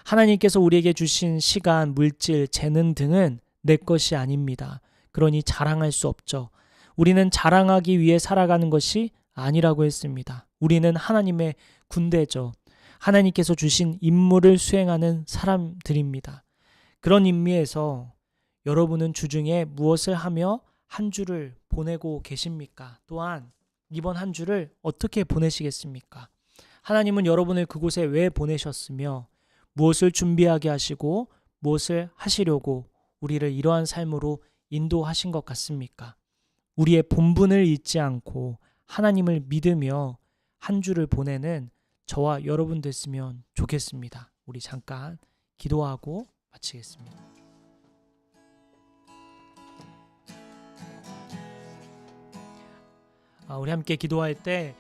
하나님께서 우리에게 주신 시간, 물질, 재능 등은 내 것이 아닙니다. 그러니 자랑할 수 없죠. 우리는 자랑하기 위해 살아가는 것이 아니라고 했습니다. 우리는 하나님의 군대죠. 하나님께서 주신 임무를 수행하는 사람들입니다. 그런 의미에서 여러분은 주중에 무엇을 하며 한 주를 보내고 계십니까? 또한 이번 한 주를 어떻게 보내시겠습니까? 하나님은 여러분을 그곳에 왜 보내셨으며 무엇을 준비하게 하시고 무엇을 하시려고 우리를 이러한 삶으로 인도하신 것 같습니까? 우리의 본분을 잊지 않고 하나님을 믿으며 한 주를 보내는 저와 여러분 됐으면 좋겠습니다. 우리 잠깐 기도하고 마치겠습니다. 우리 함께 기도할 때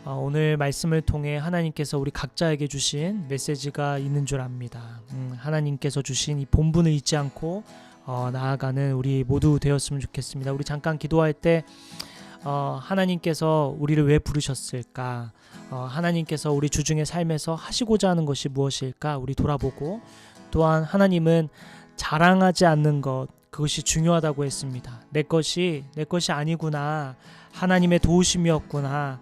오늘 말씀을 통해 하나님께서 우리 각자에게 주신 메시지가 있는 줄 압니다. 하나님께서 주신 이 본분을 잊지 않고 나아가는 우리 모두 되었으면 좋겠습니다. 우리 잠깐 기도할 때 하나님께서 우리를 왜 부르셨을까? 하나님께서 우리 주중의 삶에서 하시고자 하는 것이 무엇일까? 우리 돌아보고 또한 하나님은 자랑하지 않는 것, 그것이 중요하다고 했습니다. 내 것이 아니구나. 하나님의 도우심이었구나.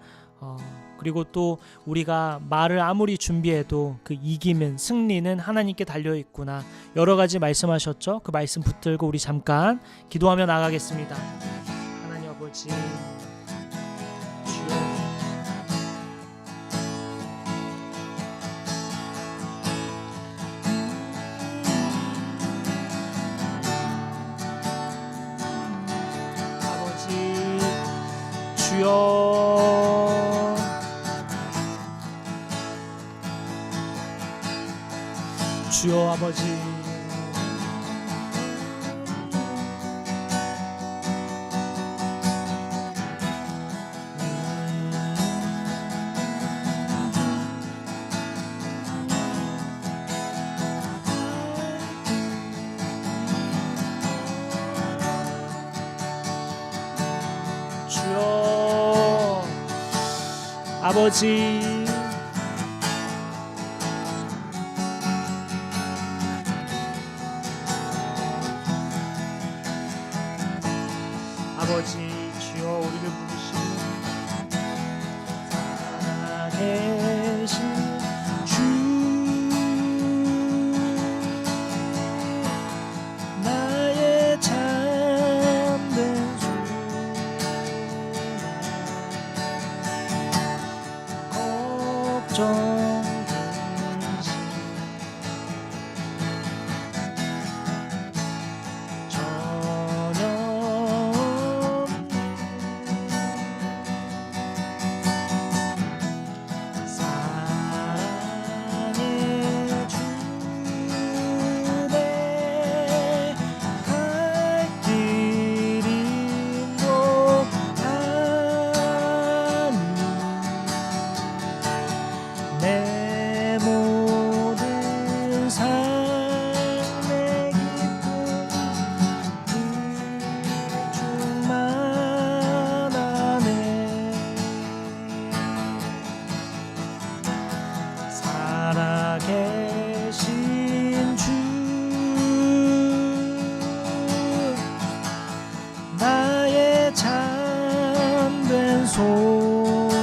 그리고 또 우리가 말을 아무리 준비해도 그 이기는 승리는 하나님께 달려 있구나. 여러 가지 말씀하셨죠. 그 말씀 붙들고 우리 잠깐 기도하며 나가겠습니다. 하나님 아버지, 주여, 아버지, 주여, 주여 아버지, 주여 아버지, 아버지, 주여 우리를 부르시고 살아계신 주, 나의 참된 주, 걱정 내 모든 삶의 기쁨 주만 아네. 살아계신 주, 나의 참된 소망,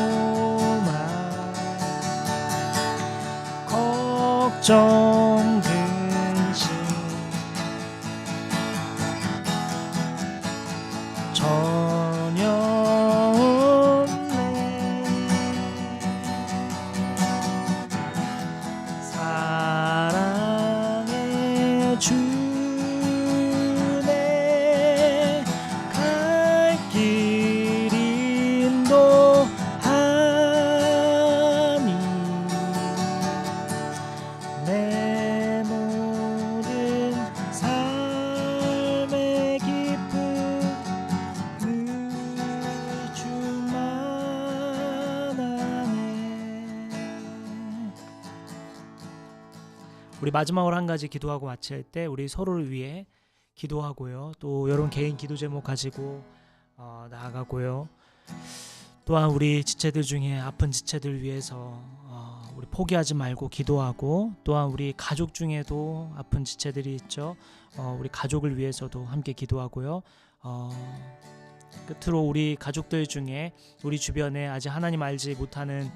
걱정 근심 전혀 없네. 사랑의 주, 내 갈 길 인도하니 내 모든 삶의 기쁨 늘 주만 아네. 우리 마지막으로 한 가지 기도하고 마칠 때 우리 서로를 위해 기도하고요. 또 여러분 개인 기도 제목 가지고 나아가고요. 또한 우리 지체들 중에 아픈 지체들 위해서 우리 포기하지 말고 기도하고, 또한 우리 가족 중에도 아픈 지체들이 있죠. 우리 가족을 위해서도 함께 기도하고요. 끝으로 우리 가족들 중에 우리 주변에 아직 하나님 알지 못하는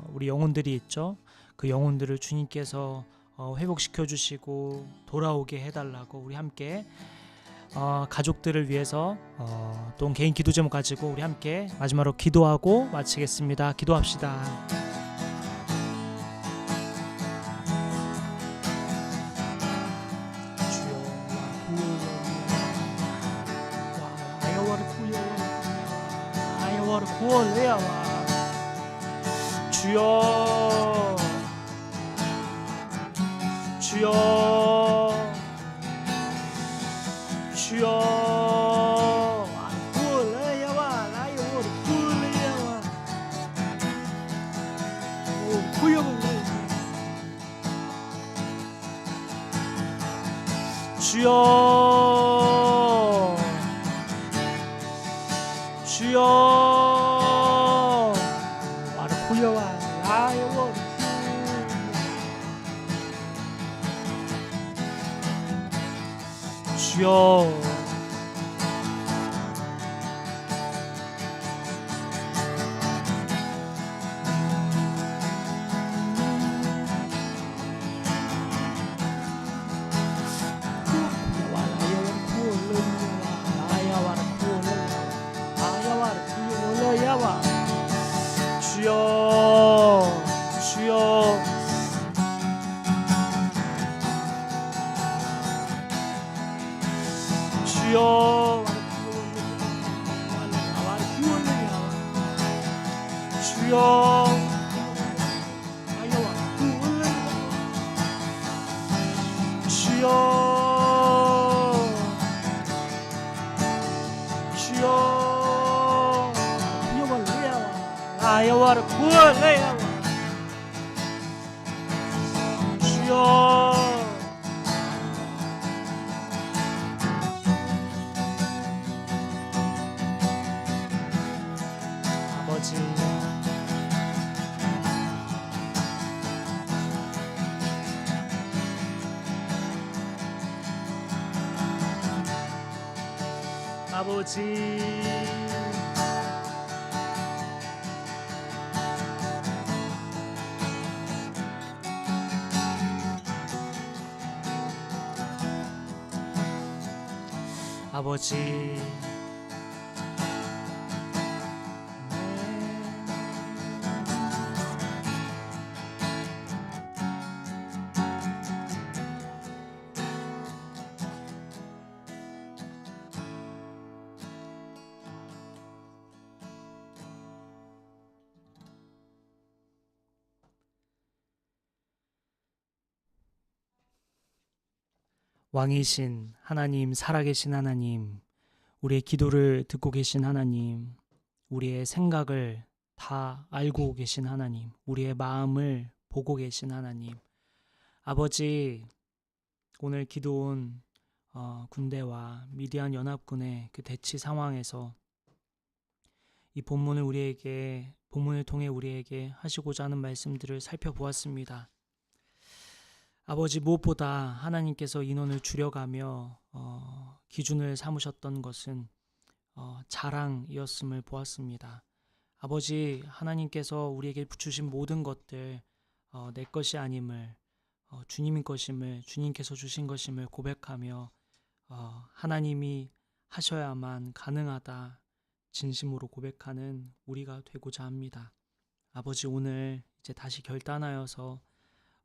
우리 영혼들이 있죠. 그 영혼들을 주님께서 회복시켜 주시고 돌아오게 해달라고 우리 함께 가족들을 위해서 또 개인 기도 제목 가지고 우리 함께 마지막으로 기도하고 마치겠습니다. 기도합시다. 주여, 주여, 주여, 주여, 주여, 아르코여와 라이오, 주여. 주여, 주여. 주여, 주여. 주여, 아야와를 구원해야. 주여. 아버지, 아버지, 아버지. 왕이신 하나님, 살아계신 하나님, 우리의 기도를 듣고 계신 하나님, 우리의 생각을 다 알고 계신 하나님, 우리의 마음을 보고 계신 하나님. 아버지, 오늘 기도온 군대와 미디안 연합군의 그 대치 상황에서 이 본문을 통해 우리에게 하시고자 하는 말씀들을 살펴보았습니다. 아버지, 무엇보다 하나님께서 인원을 줄여가며 기준을 삼으셨던 것은 자랑이었음을 보았습니다. 아버지, 하나님께서 우리에게 주신 모든 것들 내 것이 아님을, 주님인 것임을, 주님께서 주신 것임을 고백하며 하나님이 하셔야만 가능하다 진심으로 고백하는 우리가 되고자 합니다. 아버지, 오늘 이제 다시 결단하여서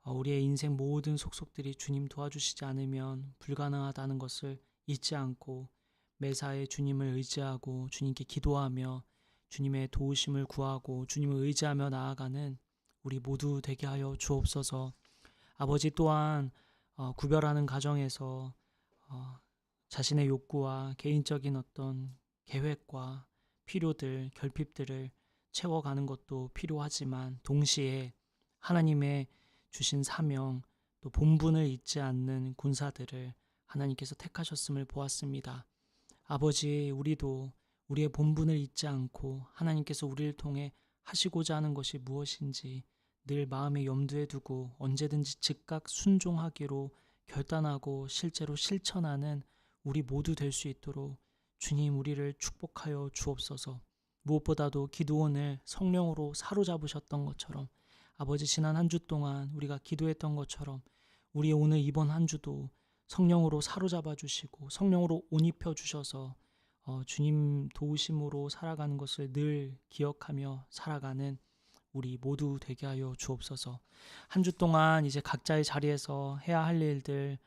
우리의 인생 모든 속속들이 주님 도와주시지 않으면 불가능하다는 것을 잊지 않고 매사에 주님을 의지하고 주님께 기도하며 주님의 도우심을 구하고 주님을 의지하며 나아가는 우리 모두 되게 하여 주옵소서. 아버지, 또한 구별하는 과정에서 자신의 욕구와 개인적인 어떤 계획과 필요들, 결핍들을 채워가는 것도 필요하지만 동시에 하나님의 주신 사명, 또 본분을 잊지 않는 군사들을 하나님께서 택하셨음을 보았습니다. 아버지, 우리도 우리의 본분을 잊지 않고 하나님께서 우리를 통해 하시고자 하는 것이 무엇인지 늘 마음에 염두에 두고 언제든지 즉각 순종하기로 결단하고 실제로 실천하는 우리 모두 될 수 있도록 주님, 우리를 축복하여 주옵소서. 무엇보다도 기도원을 성령으로 사로잡으셨던 것처럼 아버지, 지난 한 주 동안 우리가 기도했던 것처럼 우리 오늘 이번 한 주도 성령으로 사로잡아 주시고 성령으로 옷 입혀 주셔서 주님 도우심으로 살아가는 것을 늘 기억하며 살아가는 우리 모두 되게 하여 주옵소서. 한 주 동안 이제 각자의 자리에서 해야 할 일들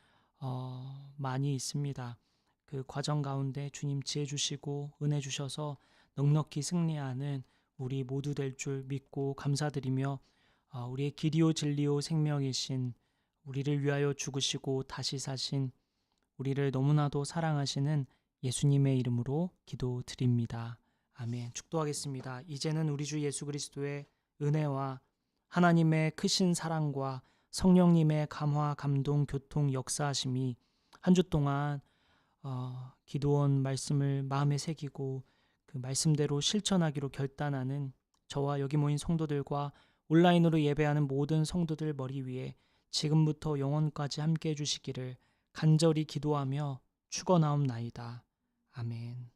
많이 있습니다. 그 과정 가운데 주님 지혜 주시고 은혜 주셔서 넉넉히 승리하는 우리 모두 될 줄 믿고 감사드리며 우리의 길이요 진리요 생명이신 우리를 위하여 죽으시고 다시 사신 우리를 너무나도 사랑하시는 예수님의 이름으로 기도드립니다. 아멘. 축도하겠습니다. 이제는 우리 주 예수 그리스도의 은혜와 하나님의 크신 사랑과 성령님의 감화, 감동, 교통, 역사하심이 한 주 동안 기도원 말씀을 마음에 새기고 그 말씀대로 실천하기로 결단하는 저와 여기 모인 성도들과 온라인으로 예배하는 모든 성도들 머리 위에 지금부터 영원까지 함께 해주시기를 간절히 기도하며 죽어나옵나이다. 아멘.